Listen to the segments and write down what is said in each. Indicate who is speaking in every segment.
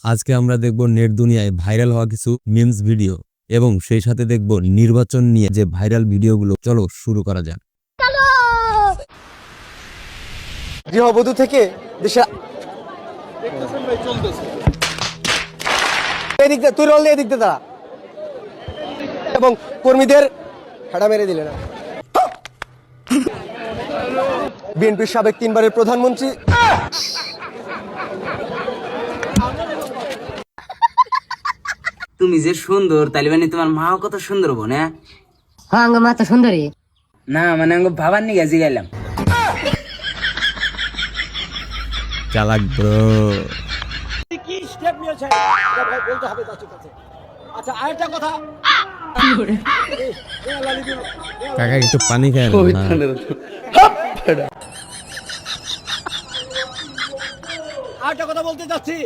Speaker 1: আজকে আমরা দেখব নেট দুনিয়ায় ভাইরাল হওয়া কিছু মিমস ভিডিও এবং সেই সাথে দেখব নির্বাচন নিয়ে যে ভাইরাল ভিডিওগুলো। চলো শুরু করা যাক।
Speaker 2: গৃহবধূ থেকে দেশে তুই রল এদিক দিয়ে দাঁড়া এবং কর্মীদের হাঁটা মেরে দিলে না। বিএনপির সাবেক 3 বারের প্রধানমন্ত্রী
Speaker 3: তুমি যে সুন্দর তালিবানি তোমার মাও কত সুন্দর বোন।
Speaker 4: হ্যাঁ আঙ্গ মা তো সুন্দরী
Speaker 3: না মানে আঙ্গ ভাবার নিয়ে গেছি গেলাম।
Speaker 1: চালাক ব্রো।
Speaker 2: কি স্টেপ নিয়েছে এটা ভাই বলতে হবে তার কাছে। আচ্ছা আরেকটা কথা,
Speaker 1: কাকা একটু পানি খায় না?
Speaker 2: আরেকটা কথা বলতে যাচ্ছি,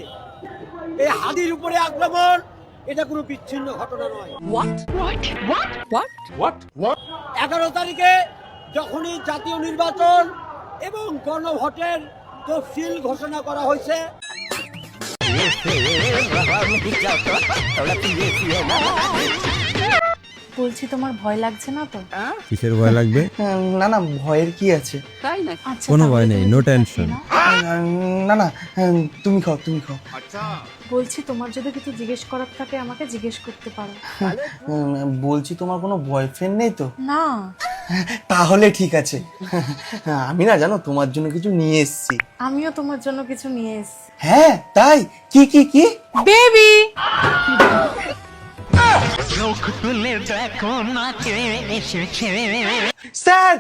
Speaker 2: এই হাদির উপরে আক্রমণ এটা কোনো বিচ্ছিন্ন ঘটনা নয়। 11 তারিখে যখনই জাতীয় নির্বাচন এবং গণভোটের তফসিল ঘোষণা করা হয়েছে,
Speaker 5: বলছি তোমার ভয় লাগছে না তো?
Speaker 1: কিসের ভয় লাগবে?
Speaker 6: না না ভয়ের কি আছে?
Speaker 5: আচ্ছা,
Speaker 1: কোনো
Speaker 5: তাহলে
Speaker 1: ভয় নেই,
Speaker 5: তুমি
Speaker 1: নো
Speaker 5: কি
Speaker 1: টেনশন।
Speaker 6: না না তুমি খাও তুমি খাও।
Speaker 5: বলছি তোমার যদি কিছু জিজ্ঞেস করার থাকে আমাকে জিজ্ঞেস করতে পারো।
Speaker 6: বলছি তোমার কোনো বয়ফ্রেন্ড নেই তো?
Speaker 5: না
Speaker 6: তাহলে ঠিক আছে। আমি না জানো তোমার জন্য কিছু নিয়ে এসেছি।
Speaker 5: আমিও তোমার জন্য কিছু নিয়ে এসেছি।
Speaker 6: হ্যাঁ তাই? কি কি কি?
Speaker 5: বেবি
Speaker 6: স্যার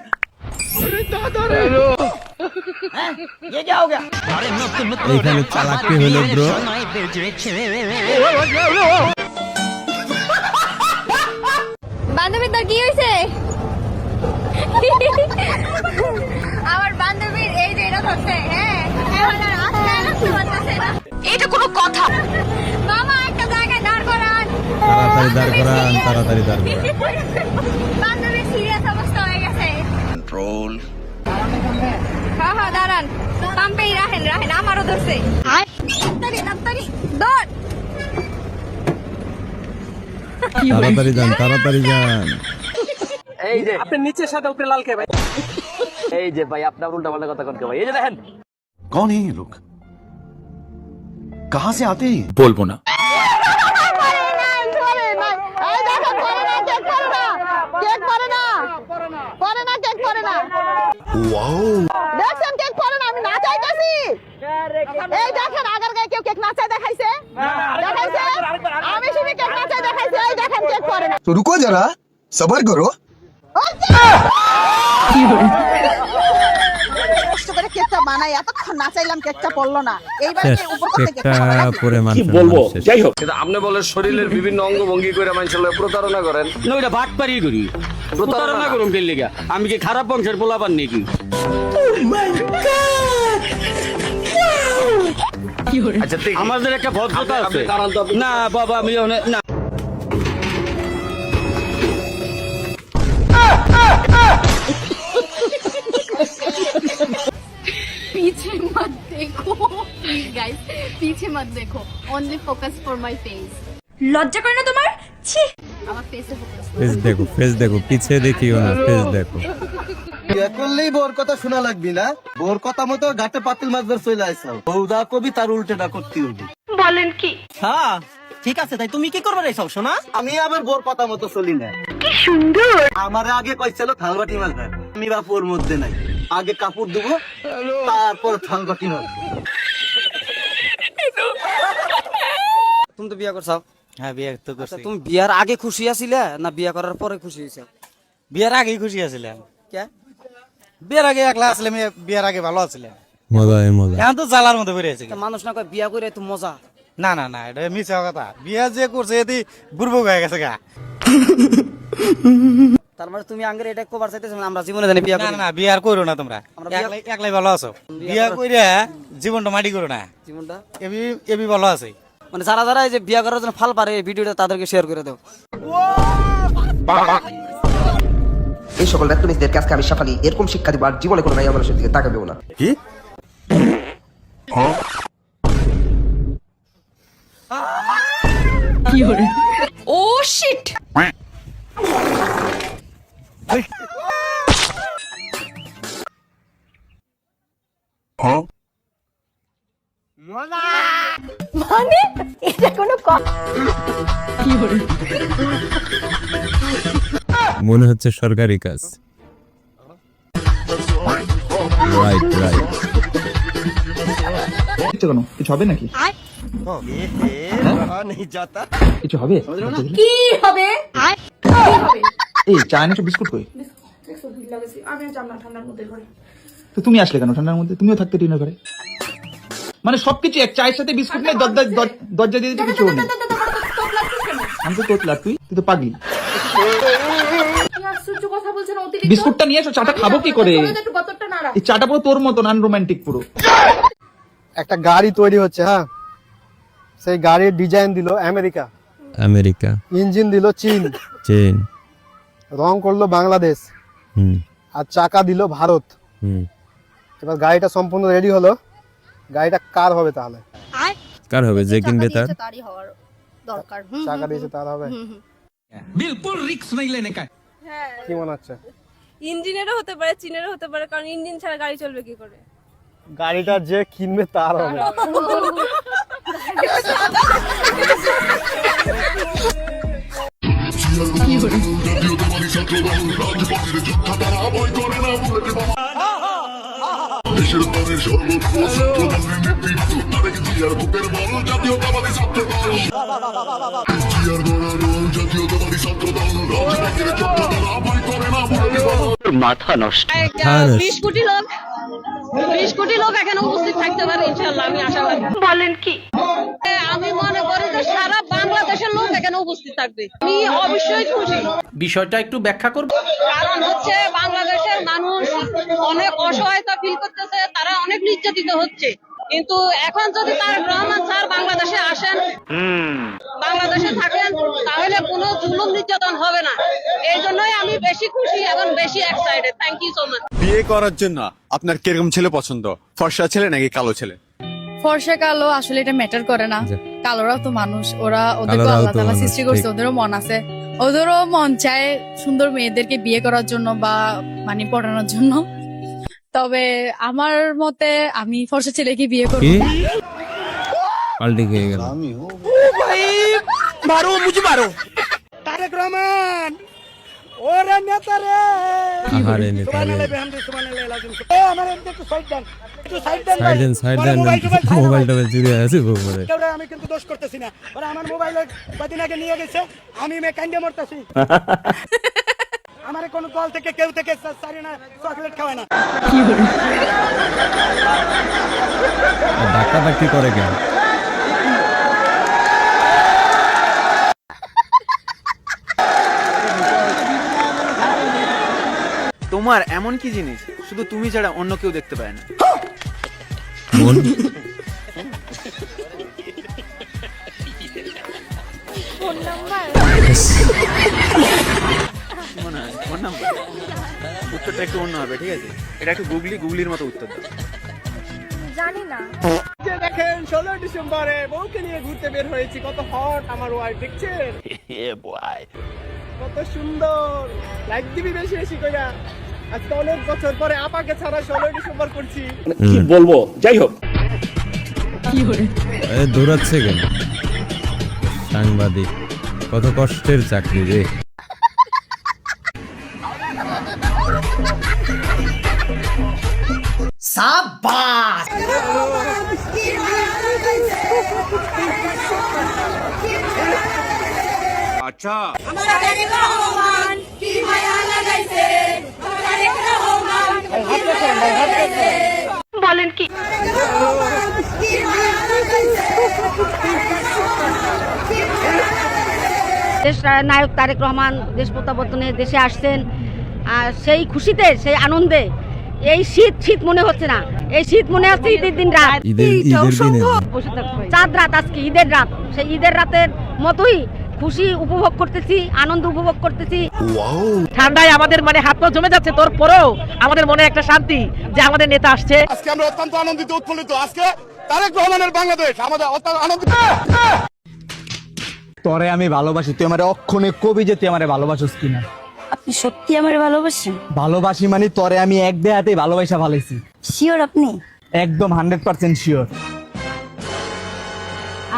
Speaker 1: এইখানে চালাক কে হলো ব্রো?
Speaker 7: বান্ধবী তোর কি হয়েছে? আমার বান্ধবীর এই যে এটা হচ্ছে, হ্যাঁ এখন আর আসতে আর কি বলতেছে না। এটা কোনো কথা? মামা একটা জায়গায় দাঁড় করান,
Speaker 1: তাড়াতাড়ি দাঁড় করান, তাড়াতাড়ি দাঁড় করান।
Speaker 7: বান্ধবীর সিরিয়াস অবস্থা হয়ে গেছে। কন্ট্রোল। হ্যাঁ হ্যাঁ দাঁড়ান, পাম্পেই রাখেন রাখেন, আমারও ধরছে। তাড়াতাড়ি তাড়াতাড়ি দৌড়।
Speaker 1: তাড়াতাড়ি যান, তাড়াতাড়ি যান।
Speaker 2: এই যে আপনি নিচের সাথে উপরে লাল খেয়ে ভাই, এই যে ভাই আপনার উল্টা পাল্টা কথা কোন ভাই, এই যে দেখেন
Speaker 8: कौन है ये लोग? कहां से आते हैं? बोलबो ना।
Speaker 2: তো রুকো যারা, সবার করো।
Speaker 9: কষ্ট করে কেকটা বানাই, এতক্ষণ নাচাইলাম কেকটা পড়লো না। এইবার
Speaker 1: শেষ,
Speaker 9: উপর থেকে
Speaker 1: কেকটা পরে
Speaker 8: কি বলবো? যাই হোক,
Speaker 10: কিন্তু আপনি বলে শরীরের বিভিন্ন অঙ্গ ভঙ্গি করে মানুষের লগে প্রতারণা করেন।
Speaker 3: না ওইটা বাট পারি করি প্রতারণা করুন কে লিগা? আমি কি খারাপ বংশের পোলাপান নাকি?
Speaker 10: আচ্ছা ঠিক
Speaker 3: আমাদের একটা ভদ্রতা আছে।
Speaker 10: কারণ তো
Speaker 3: না বাবা আমি না
Speaker 7: पीछे मत देखो प्लीज गाइस, पीछे मत देखो, only focus for my face. লজ্জা করে না তোমার? ছি, আমার ফেসে ফোকাস।
Speaker 1: ফেস দেখো, ফেস দেখো, পিছে দেখিও না, ফেস দেখো।
Speaker 2: বিয়ে করলেই বোর কথা শোনা লাগবি না, বোর কথা মতো ঘাটে পাতিল মাছবার চলে আইছো। বউদা কবি তার উল্টেটা করতে হইবে।
Speaker 7: বলেন কি?
Speaker 2: হ্যাঁ ঠিক আছে, তাই তুমি কি করবে রে সব শোনা? আমি আবার বোর কথা মতো চলি না।
Speaker 7: কি সুন্দর।
Speaker 2: আমারে আগে কইছিল থালবাটি মাছবার, আমি বাপুর মধ্যে নাই। আগে কাপড় দেবো তারপর থালবাটি মাছবো।
Speaker 3: তুমি তো বিয়া করছাও?
Speaker 6: হ্যাঁ বিয়ে তো করছি।
Speaker 3: তুমি বিয়ার আগে খুশি আছিলে না বিয়া করার পরে খুশি হইছো?
Speaker 6: বিয়ের আগেই খুশি আছিলাম।
Speaker 3: কে?
Speaker 6: বিয়ের আগে একলা আসলে বিয়ের আগে ভালো আছিলাম।
Speaker 1: মজাই মজা।
Speaker 6: এখন তো জ্বালার মধ্যে পড়ে আছে।
Speaker 3: তা মানুষ না কয় বিয়া করে তো মজা।
Speaker 6: না না না এটা মিছা কথা। বিয়ে যে করছে এদি বুড়বো হয়ে গেছে গা।
Speaker 3: তার মানে তুমি আঙ্গের এটা কবার চাইতেছ না আমরা জীবনে জানি বিয়া
Speaker 6: না
Speaker 3: করি
Speaker 6: না বিয়ে আর করো না তোমরা, একলাই ভালো আছো। বিয়ে কইরা জীবনটা মাটি করো না,
Speaker 3: জীবনটা
Speaker 6: এবি এবি ভালো আছে।
Speaker 3: মানে যারা যারা এই যে বিয়া করার জন্য ফাল পারে এই ভিডিওটা তাদেরকে শেয়ার করে দাও।
Speaker 11: এই সকল রেস্টুরেন্টদের কাছে আমি সাফালি এরকম শিক্ষা দিব আর জীবনে কোনো ভাই মানুষের দিকে তাকাবেও না।
Speaker 8: কি?
Speaker 7: ও শিট মানে এটা কোনো
Speaker 1: মনে হচ্ছে সরকারি কাজ। Right right.
Speaker 6: কিছু হবে নাকি? কিছু হবে?
Speaker 7: কি হবে
Speaker 6: এই চা এনেছো, বিস্কুট কই?
Speaker 5: আমি জানি না ঠান্ডার মধ্যে ঘরে
Speaker 6: তো তুমি আসলে কেন ঠান্ডার মধ্যে? তুমিও থাকতে টিনের ঘরে। মানে সবকিছু এক চায়ের সাথে বিস্কুট নিয়ে দরজা দিয়ে দিতে কিছু নেই। আমি তো তোতলা, তুই তো পাগলি।
Speaker 5: কি আশ্চর্য কথা বলছেন অতিরিক্ত
Speaker 6: বিস্কুটটা নিয়ে এসো, চাটা খাবো কি করে?
Speaker 5: একটু গতরটা নাড়া
Speaker 6: এই চাটা পুরো তোর মতন আনরোমান্টিক পুরো।
Speaker 2: একটা গাড়ি তৈরি হচ্ছে, হ্যাঁ, সেই গাড়ির ডিজাইন দিল আমেরিকা,
Speaker 1: আমেরিকা,
Speaker 2: ইঞ্জিন দিল চীন,
Speaker 1: চীন,
Speaker 2: রং করলো বাংলাদেশ,
Speaker 1: হুম
Speaker 2: আর চাকা দিল ভারত।
Speaker 1: হুম।
Speaker 2: এবার গাড়িটা সম্পূর্ণ রেডি হলো, গাড়িটা কার হবে তাহলে?
Speaker 1: কার হবে? যে কিনবে তার।
Speaker 7: তারই হওয়ার দরকার
Speaker 2: চাকা দিয়েছে তার হবে।
Speaker 6: বিলকুল রিস্ক নাই লেনে কা।
Speaker 7: হ্যাঁ
Speaker 2: কি মনে হচ্ছে?
Speaker 7: ইঞ্জিনেরও হতে পারে চীনেরও হতে পারে, কারণ ইঞ্জিন ছাড়া গাড়ি চলবে কি করে?
Speaker 2: গাড়িটা যে কিনবে তার হবে।
Speaker 3: মাথা নষ্ট।
Speaker 7: 20 কোটি লোক এখানে উপস্থিত থাকতে পারে ইনশাআল্লাহ, আমি আশাবাদী। বলেন কি? আমি মনে করি যে সারা বাংলাদেশের লোক এখানে উপস্থিত থাকবে, আমি অবশ্যই খুশি।
Speaker 3: বিষয়টা একটু ব্যাখ্যা করব।
Speaker 7: কারণ হচ্ছে বাংলাদেশের মানুষ অনেক অসহায়তা ফিল করতেছে, তারা অনেক নির্যাতিত হচ্ছে, কিন্তু এখন যদি তারেক রহমান স্যার বাংলাদেশে আসেন, বাংলাদেশে থাকেন, তাহলে কোনো জুলুম নির্যাতন হবে না। এই জন্যই আমি বেশি খুশি এবং বেশি excited. Thank you so much.
Speaker 10: বিয়ে করার জন্য আপনার কিরকম ছেলে পছন্দ? ফর্সা ছেলে নাকি কালো ছেলে?
Speaker 5: ফর্সা কালো আসলে এটা ম্যাটার করে না,
Speaker 1: জি।
Speaker 5: কালোরাও তো মানুষ, ওরা ওদেরকে
Speaker 1: কালোরাও
Speaker 5: আল্লাহ
Speaker 1: তো
Speaker 5: তাআলা
Speaker 1: মানুষ,
Speaker 5: সৃষ্টি করছে,
Speaker 1: ঠিক।
Speaker 5: ওদেরও মন আছে, ওদেরও মন চায় সুন্দর মেয়েদেরকে বিয়ে করার জন্য বা মানে পড়ানোর জন্য। তবে আমার মতে আমি ফর্সা ছেলেকে বিয়ে করব।
Speaker 1: কি পাল্টি খেয়ে গেল।
Speaker 6: মারো মুঝে মারো। তারেক রহমান ওরে নেতা রে।
Speaker 1: আহারে নেতা রে।
Speaker 6: এ আমার এমনি একটু সাইড দেন, একটু সাইড দেন ভাই।
Speaker 1: সাইড দেন মোবাইলটা চুরি হয়ে আছে বলে।
Speaker 6: কেউরা আমি কিন্তু দোষ করতেছি না, ওরা আমার মোবাইল কদিন আগে নিয়ে গেছে, আমি মেকান্ডে মরতেছি। আমারে কোন দল থেকে কেউ থেকে সারি না চকলেট খাওয়ায় না।
Speaker 1: ডাক্তার কি করে কেন?
Speaker 6: তোমার এমন কি জিনিস শুধু তুমি ছাড়া অন্য কেউ দেখতে পায় না?
Speaker 1: মন।
Speaker 7: ফোন নাম্বার
Speaker 6: মনে হয় ফোন নাম্বার। উত্তরটা একটু অন্য হবে, ঠিক আছে? এটা একটু গুগলির মতো উত্তর দাও।
Speaker 7: জানি না।
Speaker 6: দেখেন 16 ডিসেম্বরে বউকে নিয়ে ঘুরতে বের হয়েছি, কত হট আমার ওয়াইফ, দেখছেন? কত সুন্দর, লাইক দিবি বেশি বেশি কইরা। আজকে অনেক বছর পরে আপাকে ছাড়া 16 ডিসেম্বর করছি।
Speaker 8: কি বলবো, যাই হোক।
Speaker 1: দৌড়াচ্ছে কেন? সাংবাদিক, কত কষ্টের চাকরি রে।
Speaker 11: সাবাস।
Speaker 10: আচ্ছা
Speaker 7: বলেন কি?
Speaker 4: দেশ নায়ক তারেক রহমান দেশ প্রত্যাবর্তনে দেশে আসছেন, আর সেই খুশিতে সেই আনন্দে এই শীত মনে হচ্ছে না, এই শীত মনে হচ্ছে ঈদের দিন রাত,
Speaker 1: ঈদের দিনে
Speaker 4: চাঁদ রাত, আজকে ঈদের রাত, সেই ঈদের রাতের মতোই খুশি উপভোগ করতেছি, আনন্দ উপভোগ করতেছি।
Speaker 9: ঠান্ডায় আমাদের মানে হাত পা জমে যাচ্ছে, তোর পরেও আমাদের মনে একটা শান্তি যে আমাদের নেতা আসছে।
Speaker 10: আজকে আমরা অত্যন্ত আনন্দিত উৎফুল্লিত। আজকে তারেক রহমানের বাংলাদেশ আমাদের অত্যন্ত আনন্দিত।
Speaker 2: তোরে আমি ভালোবাসি, তুই আমার অক্ষণে কবি যে তুই আমারে ভালোবাসিস কিনা।
Speaker 4: আপনি সত্যি আমার ভালোবাসেন?
Speaker 2: ভালোবাসি মানে তোরে আমি এক দেহাতে ভালোবাসা ভালোইছি।
Speaker 4: শিওর আপনি?
Speaker 2: একদম 100% শিওর।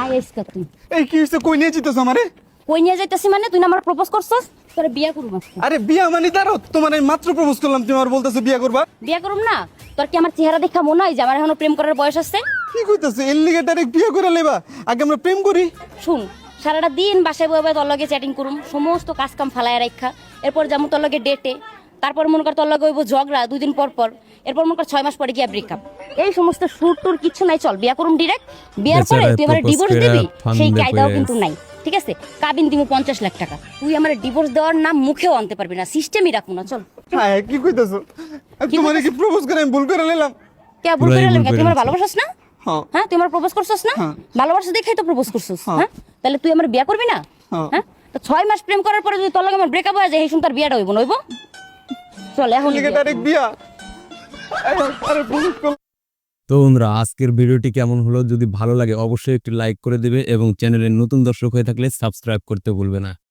Speaker 4: আইসকা তুই
Speaker 2: এই কি হইছে, কই নিয়ে যেতেছ আমারে?
Speaker 4: কই নিয়ে যাইতাছি মানে? তুই না আমার প্রপোজ করছস, তোরে বিয়া করব।
Speaker 2: আরে বিয়া মানে দাঁড়ো, তোমার আমি মাত্র প্রপোজ করলাম, তুমি আমার বলতেছো বিয়া করবা?
Speaker 4: বিয়া করব না? তোর কি আমার চেহারা দেখা মনে হয় যে আমার এখনো প্রেম করার বয়স আছে?
Speaker 2: কি কইতাছো, এর লিগে ডাইরেক্ট বিয়া করে লেবা? আগে আমরা প্রেম করি।
Speaker 4: শুন, সারাটা দিন বাসায় বয়ে বয়ে তোর লগে চ্যাটিং করুম, সমস্ত কাজ কাম ফালায় রাখা, এরপর যাবো তোর লগে ডেটে, তারপর মনে কর তোর লগে হইব ঝগড়া 2 দিন পর পর, এরপর মনে কর 6 মাস পরে গিয়া ব্রেকআপ। এই সমস্ত সুর টুর কিছু নাই, চল বিয়া করুম ডিরেক্ট। বিয়ার পরে তুই আমার ডিভোর্স দিবি, সেই কায়দাও কিন্তু নাই, ঠিক আছে? কাবিন দিমু 50 লাখ টাকা। তুই আমার ডিভোর্স দেওয়ার নাম মুখেও আনতে পারবি না, সিস্টেমই রাখবো না। চল।
Speaker 2: হ্যাঁ কি কইতাছো, তোমার কি প্রপোজ করে আমি ভুল করে নিলাম?
Speaker 4: কে ভুল করে নিলাম? তুই আমার ভালোবাসিস না?
Speaker 2: হ্যাঁ।
Speaker 4: হ্যাঁ, তুই আমার প্রপোজ করছস না? ভালোবাসা দেখাই তো প্রপোজ করছস। হ্যাঁ, তাহলে তুই আমার বিয়া করবি না? হ্যাঁ, তো 6 মাস প্রেম করার পরে যদি তোর লগে আমার ব্রেকআপ হয়ে যায়, এই শুন তার বিয়াটা হইব না? হইব? চল এখন
Speaker 2: ডাইরেক্ট বিয়া। আরে প্রপোজ কর।
Speaker 1: তো বন্ধুরা, আজকের ভিডিওটি কেমন হলো? যদি ভালো লাগে অবশ্যই একটি লাইক করে দিবে এবং চ্যানেলের নতুন দর্শক হয়ে থাকলে সাবস্ক্রাইব করতে ভুলবে না।